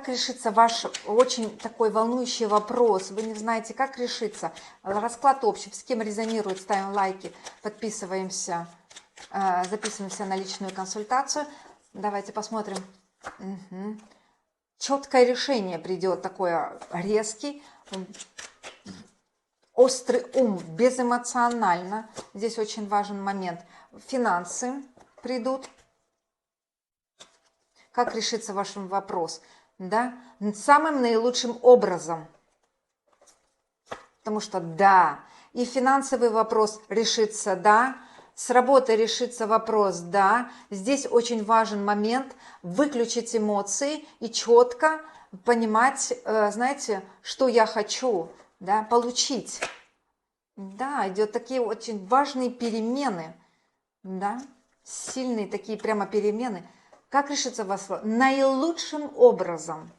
Как решится ваш очень такой волнующий вопрос? Вы не знаете, как решиться. Расклад общий. С кем резонирует, ставим лайки, подписываемся, записываемся на личную консультацию. Давайте посмотрим. Угу. Четкое решение придет, такое резкий, острый ум, безэмоционально. Здесь очень важен момент. Финансы придут. Как решится ваш вопрос? Да, самым наилучшим образом. Потому что да, и финансовый вопрос решится, да, с работой решится вопрос, да. Здесь очень важен момент выключить эмоции и четко понимать, знаете, что я хочу, да, получить. Да, идет такие очень важные перемены, да, сильные такие прямо перемены. Как решится вас наилучшим образом?